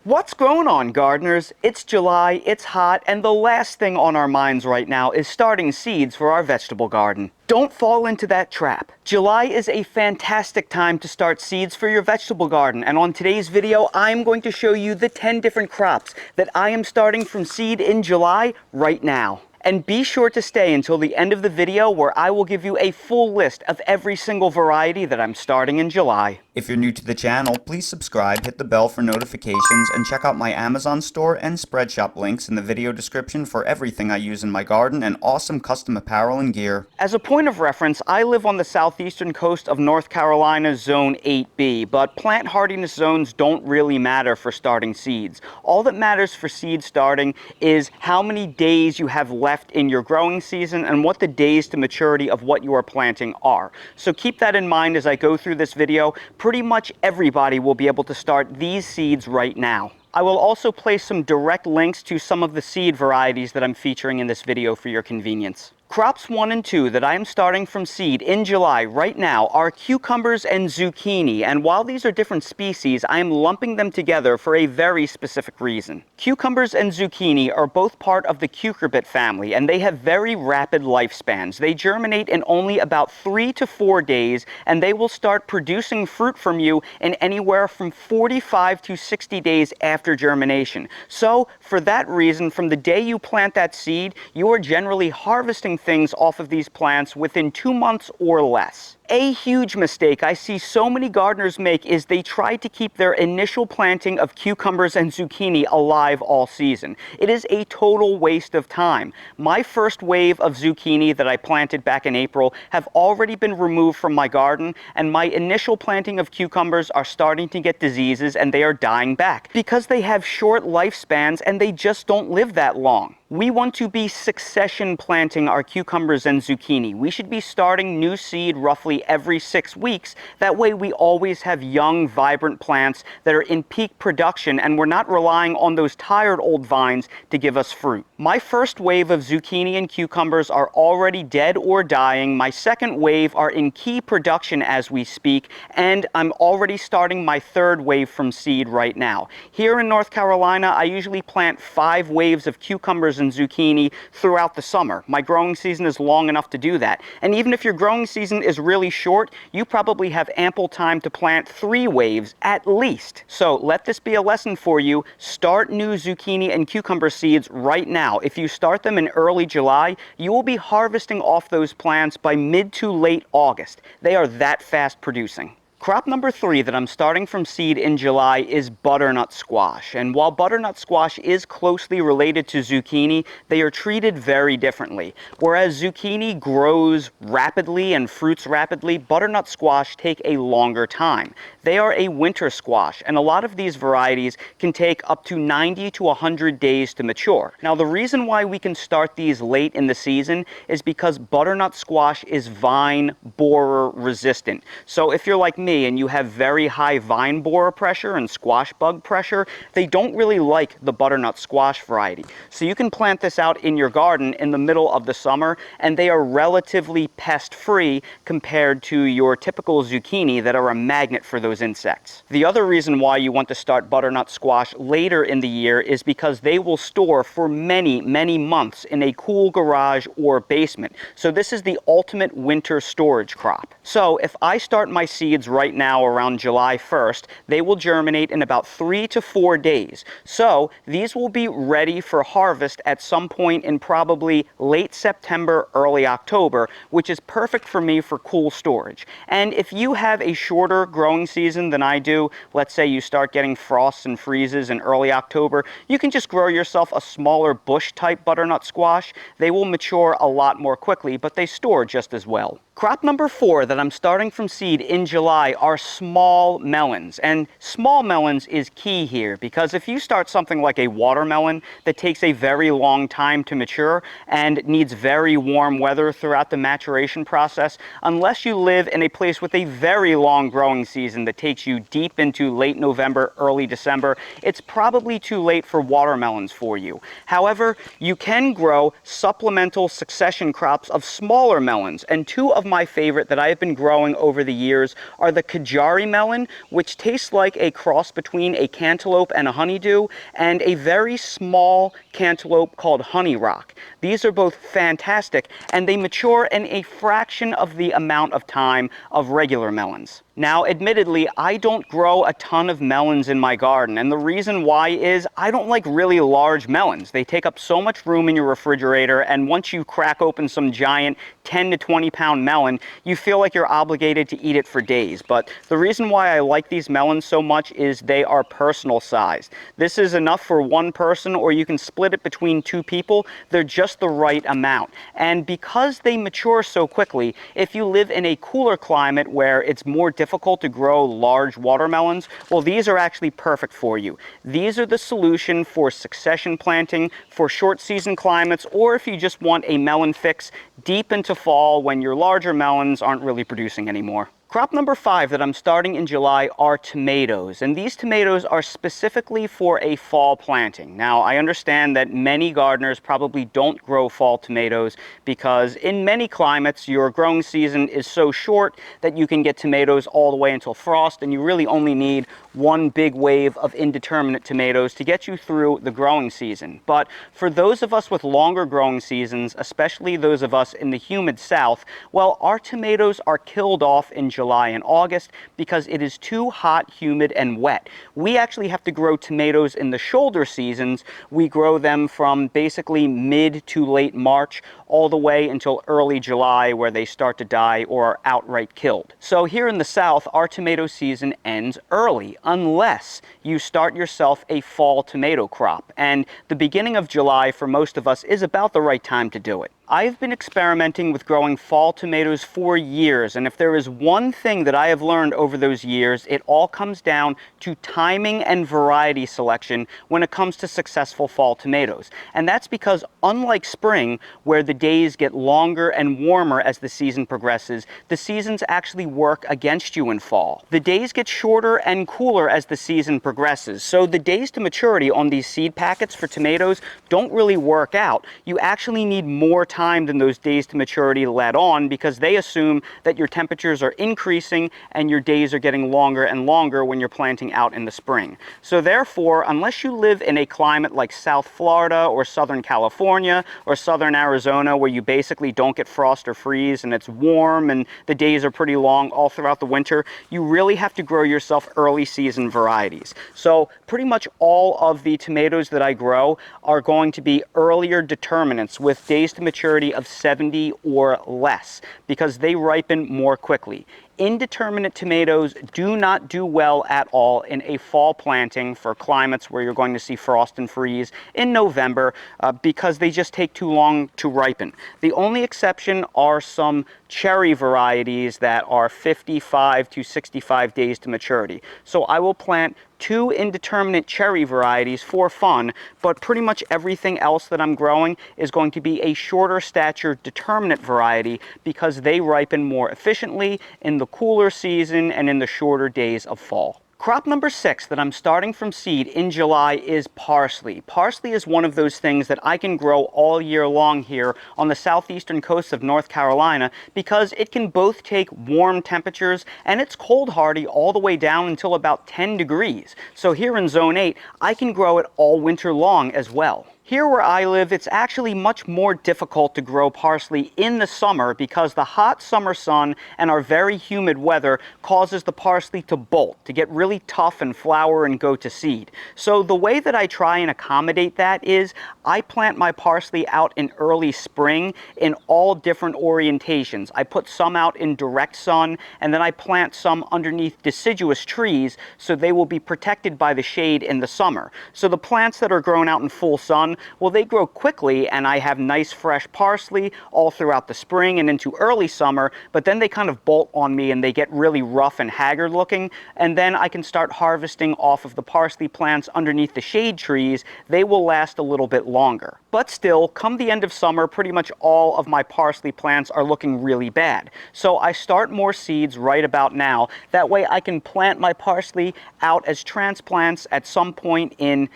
What's going on, gardeners? It's July, it's hot, and the last thing on our minds right now is starting seeds for our vegetable garden. Don't fall into that trap. July is a fantastic time to start seeds for your vegetable garden, and on today's video, I'm going to show you the 10 different crops that I am starting from seed in July right now. And be sure to stay until the end of the video where I will give you a full list of every single variety that I'm starting in July. If you're new to the channel, please subscribe, hit the bell for notifications, and check out my Amazon store and Spreadshop links in the video description for everything I use in my garden and awesome custom apparel and gear. As a point of reference, I live on the southeastern coast of North Carolina's Zone 8B, but plant hardiness zones don't really matter for starting seeds. All that matters for seed starting is how many days you have left in your growing season and what the days to maturity of what you are planting are. So keep that in mind as I go through this video. Pretty much everybody will be able to start these seeds right now. I will also place some direct links to some of the seed varieties that I'm featuring in this video for your convenience. Crops 1 and 2 that I am starting from seed in July right now are cucumbers and zucchini, and while these are different species, I am lumping them together for a very specific reason. Cucumbers and zucchini are both part of the cucurbit family, and they have very rapid lifespans. They germinate in only about 3 to 4 days, and they will start producing fruit from you in anywhere from 45 to 60 days after germination. So, for that reason, from the day you plant that seed, you are generally harvesting things off of these plants within 2 months or less. A huge mistake I see so many gardeners make is they try to keep their initial planting of cucumbers and zucchini alive all season. It is a total waste of time. My first wave of zucchini that I planted back in April have already been removed from my garden, and my initial planting of cucumbers are starting to get diseases and they are dying back because they have short lifespans and they just don't live that long. We want to be succession planting our cucumbers and zucchini. We should be starting new seed roughly every 6 weeks. That way we always have young, vibrant plants that are in peak production and we're not relying on those tired old vines to give us fruit. My first wave of zucchini and cucumbers are already dead or dying. My second wave are in key production as we speak, and I'm already starting my third wave from seed right now. Here in North Carolina, I usually plant 5 waves of cucumbers and zucchini throughout the summer. My growing season is long enough to do that. And even if your growing season is really short, you probably have ample time to plant 3 waves at least. So let this be a lesson for you. Start new zucchini and cucumber seeds right now. If you start them in early July, you will be harvesting off those plants by mid to late August. They are that fast producing. Crop number 3 that I'm starting from seed in July is butternut squash. And while butternut squash is closely related to zucchini, they are treated very differently. Whereas zucchini grows rapidly and fruits rapidly, butternut squash take a longer time. They are a winter squash, and a lot of these varieties can take up to 90 to 100 days to mature. Now, the reason why we can start these late in the season is because butternut squash is vine borer resistant. So if you're like me, and you have very high vine borer pressure and squash bug pressure, they don't really like the butternut squash variety. So you can plant this out in your garden in the middle of the summer, and they are relatively pest-free compared to your typical zucchini that are a magnet for those insects. The other reason why you want to start butternut squash later in the year is because they will store for many, many months in a cool garage or basement. So this is the ultimate winter storage crop. So if I start my seeds right now around July 1st, they will germinate in about 3 to 4 days. So these will be ready for harvest at some point in probably late September, early October, which is perfect for me for cool storage. And if you have a shorter growing season than I do, let's say you start getting frosts and freezes in early October, you can just grow yourself a smaller bush type butternut squash. They will mature a lot more quickly, but they store just as well. Crop number 4 that I'm starting from seed in July are small melons. And small melons is key here because if you start something like a watermelon that takes a very long time to mature and needs very warm weather throughout the maturation process, unless you live in a place with a very long growing season that takes you deep into late November, early December, it's probably too late for watermelons for you. However, you can grow supplemental succession crops of smaller melons, and 2 of of my favorite that I have been growing over the years are the Kajari melon, which tastes like a cross between a cantaloupe and a honeydew, and a very small cantaloupe called honey rock. These are both fantastic, and they mature in a fraction of the amount of time of regular melons. Now, admittedly, I don't grow a ton of melons in my garden, and the reason why is I don't like really large melons. They take up so much room in your refrigerator, and once you crack open some giant 10 to 20 pound melon, you feel like you're obligated to eat it for days. But the reason why I like these melons so much is they are personal sized. This is enough for one person, or you can split it between two people. They're just the right amount. And because they mature so quickly, if you live in a cooler climate where it's more difficult to grow large watermelons, well, these are actually perfect for you. These are the solution for succession planting, for short season climates, or if you just want a melon fix deep into fall when your larger melons aren't really producing anymore. Crop number 5 that I'm starting in July are tomatoes, and these tomatoes are specifically for a fall planting. Now, I understand that many gardeners probably don't grow fall tomatoes because in many climates your growing season is so short that you can get tomatoes all the way until frost, and you really only need one big wave of indeterminate tomatoes to get you through the growing season. But for those of us with longer growing seasons, especially those of us in the humid south, well, our tomatoes are killed off in July and August because it is too hot, humid, and wet. We actually have to grow tomatoes in the shoulder seasons. We grow them from basically mid to late March all the way until early July, where they start to die or are outright killed. So here in the south, our tomato season ends early unless you start yourself a fall tomato crop. And the beginning of July for most of us is about the right time to do it. I've been experimenting with growing fall tomatoes for years, and if there is one thing that I have learned over those years, it all comes down to timing and variety selection when it comes to successful fall tomatoes. And that's because unlike spring, where the days get longer and warmer as the season progresses, the seasons actually work against you in fall. The days get shorter and cooler as the season progresses, so the days to maturity on these seed packets for tomatoes don't really work out. You actually need more time than those days to maturity let on, because they assume that your temperatures are increasing and your days are getting longer and longer when you're planting out in the spring. So therefore, unless you live in a climate like South Florida or Southern California or Southern Arizona, where you basically don't get frost or freeze and it's warm and the days are pretty long all throughout the winter, you really have to grow yourself early season varieties. So pretty much all of the tomatoes that I grow are going to be earlier determinants with days to maturity of 70 or less, because they ripen more quickly. Indeterminate tomatoes do not do well at all in a fall planting for climates where you're going to see frost and freeze in November because they just take too long to ripen. The only exception are some cherry varieties that are 55 to 65 days to maturity. So I will plant 2 indeterminate cherry varieties for fun, but pretty much everything else that I'm growing is going to be a shorter stature determinate variety because they ripen more efficiently in the cooler season and in the shorter days of fall. Crop number 6 that I'm starting from seed in July is parsley. Parsley is one of those things that I can grow all year long here on the southeastern coast of North Carolina because it can both take warm temperatures and it's cold hardy all the way down until about 10 degrees. So here in Zone 8, I can grow it all winter long as well. Here where I live, it's actually much more difficult to grow parsley in the summer because the hot summer sun and our very humid weather causes the parsley to bolt, to get really tough and flower and go to seed. So the way that I try and accommodate that is I plant my parsley out in early spring in all different orientations. I put some out in direct sun, and then I plant some underneath deciduous trees so they will be protected by the shade in the summer. So the plants that are grown out in full sun, well, they grow quickly and I have nice fresh parsley all throughout the spring and into early summer, but then they kind of bolt on me and they get really rough and haggard looking, and then I can start harvesting off of the parsley plants underneath the shade trees. They will last a little bit longer. But still, come the end of summer, pretty much all of my parsley plants are looking really bad. So I start more seeds right about now. That way I can plant my parsley out as transplants at some point in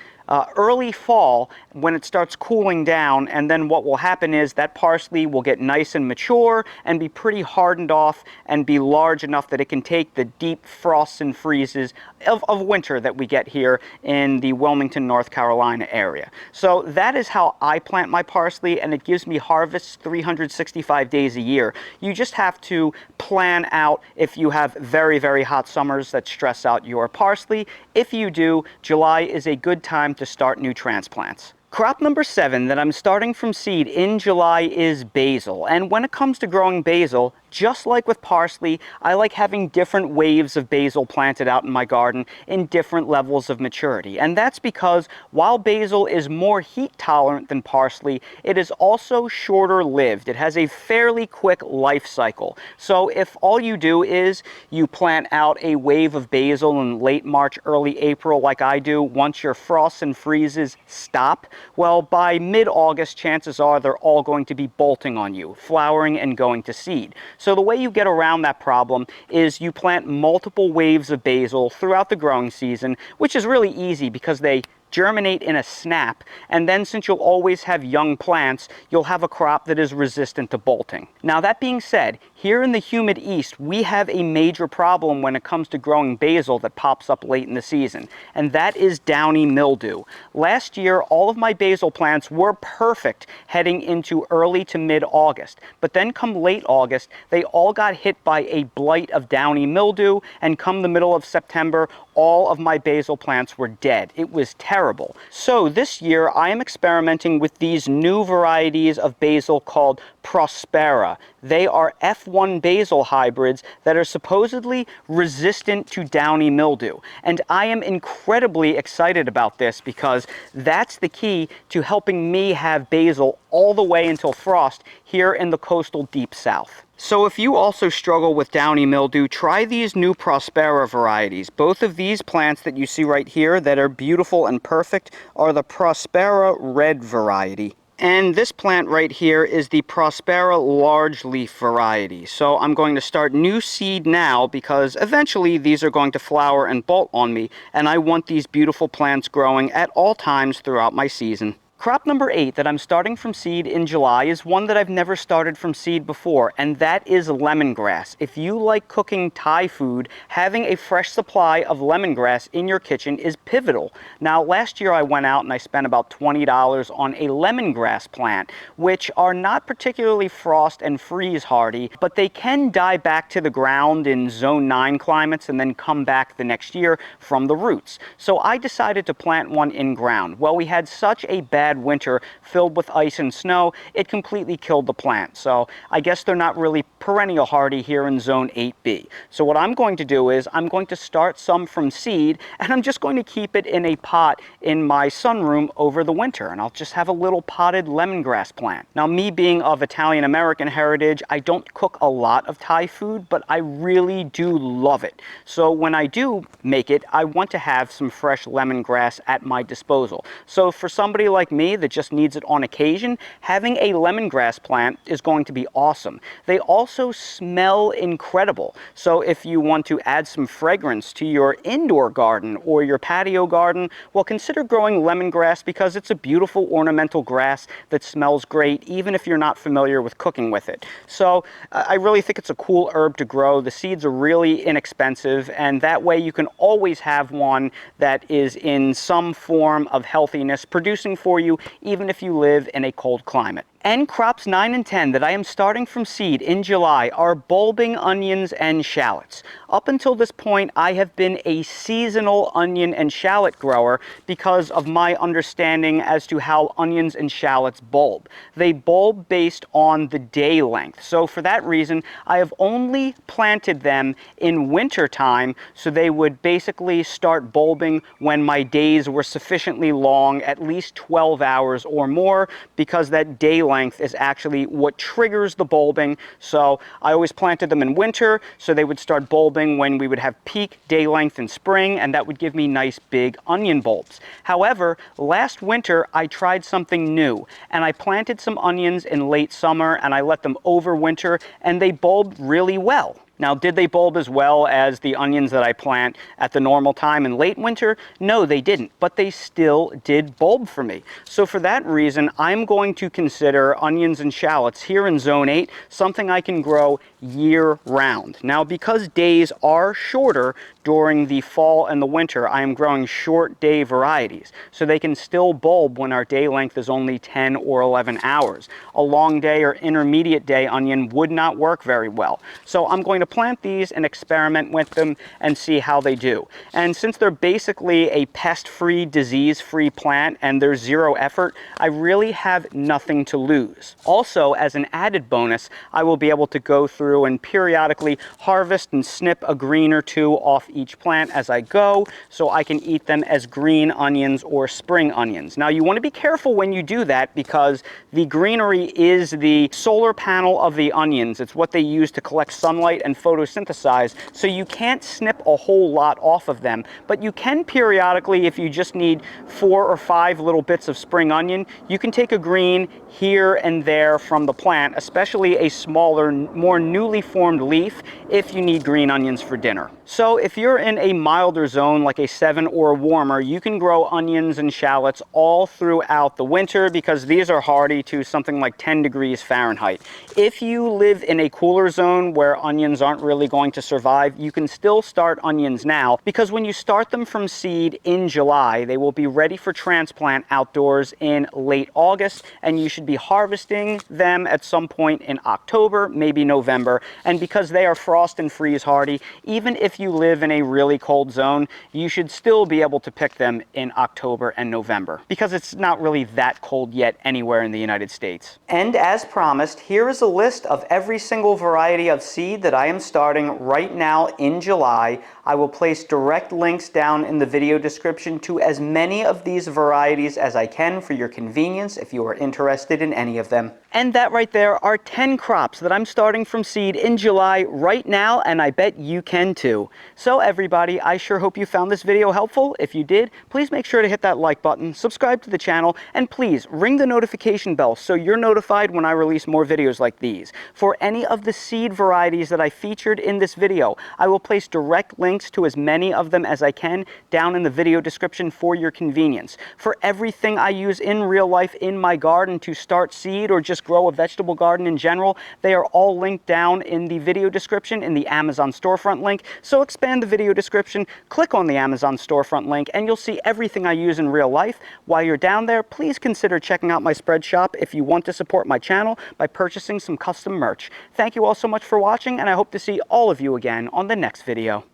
early fall when it starts cooling down, and then what will happen is that parsley will get nice and mature and be pretty hardened off and be large enough that it can take the deep frosts and freezes of winter that we get here in the Wilmington, North Carolina area. So that is how I plant my parsley, and it gives me harvests 365 days a year. You just have to plan out if you have very, very hot summers that stress out your parsley. If you do, July is a good time to start new transplants. Crop number 7 that I'm starting from seed in July is basil. And when it comes to growing basil, just like with parsley, I like having different waves of basil planted out in my garden in different levels of maturity. And that's because while basil is more heat tolerant than parsley, it is also shorter lived. It has a fairly quick life cycle. So if all you do is you plant out a wave of basil in late March, early April like I do, once your frosts and freezes stop, well, by mid-August, chances are they're all going to be bolting on you, flowering and going to seed. So the way you get around that problem is you plant multiple waves of basil throughout the growing season, which is really easy because they germinate in a snap, and then since you'll always have young plants, you'll have a crop that is resistant to bolting. Now that being said, here in the humid east, we have a major problem when it comes to growing basil that pops up late in the season, and that is downy mildew. Last year, all of my basil plants were perfect heading into early to mid-August, but then come late August, they all got hit by a blight of downy mildew, and come the middle of September, all of my basil plants were dead. It was terrible. So this year I am experimenting with these new varieties of basil called Prospera. They are F1 basil hybrids that are supposedly resistant to downy mildew. And I am incredibly excited about this because that's the key to helping me have basil all the way until frost here in the coastal deep south. So if you also struggle with downy mildew, try these new Prospera varieties. Both of these plants that you see right here that are beautiful and perfect are the Prospera red variety. And this plant right here is the Prospera large leaf variety. So I'm going to start new seed now because eventually these are going to flower and bolt on me, and I want these beautiful plants growing at all times throughout my season. Crop number 8 that I'm starting from seed in July is one that I've never started from seed before, and that is lemongrass. If you like cooking Thai food, having a fresh supply of lemongrass in your kitchen is pivotal. Now, last year I went out and I spent about $20 on a lemongrass plant, which are not particularly frost and freeze hardy, but they can die back to the ground in zone 9 climates and then come back the next year from the roots. So I decided to plant one in ground. Well, we had such a bad winter filled with ice and snow, it completely killed the plant. So I guess they're not really perennial hardy here in zone 8B. So what I'm going to do is I'm going to start some from seed, and I'm just going to keep it in a pot in my sunroom over the winter, and I'll just have a little potted lemongrass plant. Now, me being of Italian American heritage, I don't cook a lot of Thai food, but I really do love it. So when I do make it, I want to have some fresh lemongrass at my disposal. So for somebody like me that just needs it on occasion, having a lemongrass plant is going to be awesome. They also smell incredible. So if you want to add some fragrance to your indoor garden or your patio garden, well, consider growing lemongrass because it's a beautiful ornamental grass that smells great even if you're not familiar with cooking with it. So I really think it's a cool herb to grow. The seeds are really inexpensive, and that way you can always have one that is in some form of healthiness producing for you even if you live in a cold climate. And crops 9 and 10 that I am starting from seed in July are bulbing onions and shallots. Up until this point, I have been a seasonal onion and shallot grower because of my understanding as to how onions and shallots bulb. They bulb based on the day length. So for that reason, I have only planted them in winter time, so they would basically start bulbing when my days were sufficiently long, at least 12 hours or more, because that day length is actually what triggers the bulbing. So I always planted them in winter, so they would start bulbing when we would have peak day length in spring, and that would give me nice big onion bulbs. However, last winter I tried something new, and I planted some onions in late summer and I let them overwinter, and they bulbed really well. Now, did they bulb as well as the onions that I plant at the normal time in late winter? No, they didn't, but they still did bulb for me. So for that reason, I'm going to consider onions and shallots here in Zone 8 something I can grow year round. Now, because days are shorter during the fall and the winter, I am growing short day varieties, so they can still bulb when our day length is only 10 or 11 hours. A long day or intermediate day onion would not work very well. So I'm going to plant these and experiment with them and see how they do. And since they're basically a pest-free, disease-free plant and there's zero effort, I really have nothing to lose. Also, as an added bonus, I will be able to go through and periodically harvest and snip a green or two off each plant as I go, so I can eat them as green onions or spring onions. Now, you want to be careful when you do that because the greenery is the solar panel of the onions. It's what they use to collect sunlight and photosynthesize, so you can't snip a whole lot off of them, but you can periodically, if you just need 4 or 5 little bits of spring onion, you can take a green here and there from the plant, especially a smaller, more newly formed leaf if you need green onions for dinner. So if you're in a milder zone like a 7 or warmer, you can grow onions and shallots all throughout the winter because these are hardy to something like 10 degrees Fahrenheit. If you live in a cooler zone where onions aren't really going to survive, you can still start onions now because when you start them from seed in July, they will be ready for transplant outdoors in late August, and you should be harvesting them at some point in October, maybe November. And because they are frost and freeze hardy, even if you live in a really cold zone, you should still be able to pick them in October and November because it's not really that cold yet anywhere in the United States. And as promised, here is a list of every single variety of seed that I am starting right now in July. I will place direct links down in the video description to as many of these varieties as I can for your convenience if you are interested in any of them. And that right there are 10 crops that I'm starting from seed in July right now, and I bet you can too. So everybody, I sure hope you found this video helpful. If you did, please make sure to hit that like button, subscribe to the channel, and please ring the notification bell so you're notified when I release more videos like these. For any of the seed varieties that I featured in this video, I will place direct links to as many of them as I can down in the video description for your convenience. For everything I use in real life in my garden to start seed or just grow a vegetable garden in general, they are all linked down in the video description in the Amazon storefront link. So expand the video description, click on the Amazon storefront link, and you'll see everything I use in real life. While you're down there, please consider checking out my spread shop if you want to support my channel by purchasing some custom merch. Thank you all so much for watching, and I hope to see all of you again on the next video.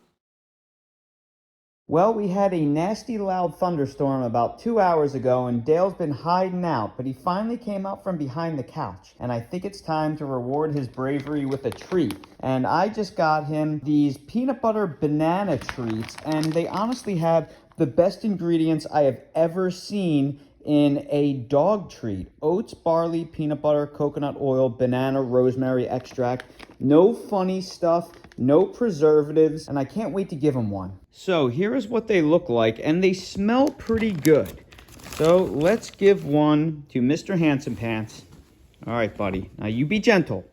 Well, we had a nasty loud thunderstorm about 2 hours ago, and Dale's been hiding out, but he finally came out from behind the couch, and I think it's time to reward his bravery with a treat. And I just got him these peanut butter banana treats, and they honestly have the best ingredients I have ever seen in a dog treat. Oats, barley, peanut butter, coconut oil, banana, rosemary extract. No funny stuff, no preservatives, and I can't wait to give him one. So here is what they look like, and they smell pretty good. So let's give one to Mr. Handsome Pants. All right, buddy. Now you be gentle.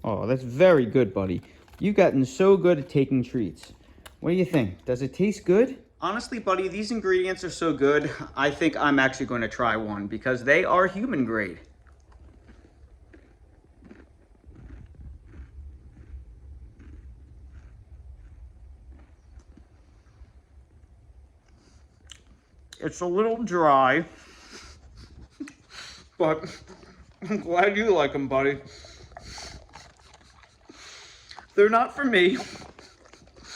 Oh, that's very good, buddy. You've gotten so good at taking treats. What do you think? Does it taste good? Honestly, buddy, these ingredients are so good, I think I'm actually going to try one because they are human grade. It's a little dry, but I'm glad you like them, buddy. They're not for me.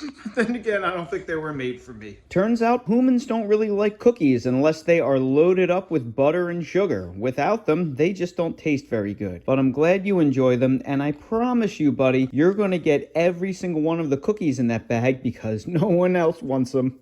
But then again, I don't think they were made for me. Turns out humans don't really like cookies unless they are loaded up with butter and sugar. Without them, they just don't taste very good. But I'm glad you enjoy them, and I promise you, buddy, you're going to get every single one of the cookies in that bag because no one else wants them.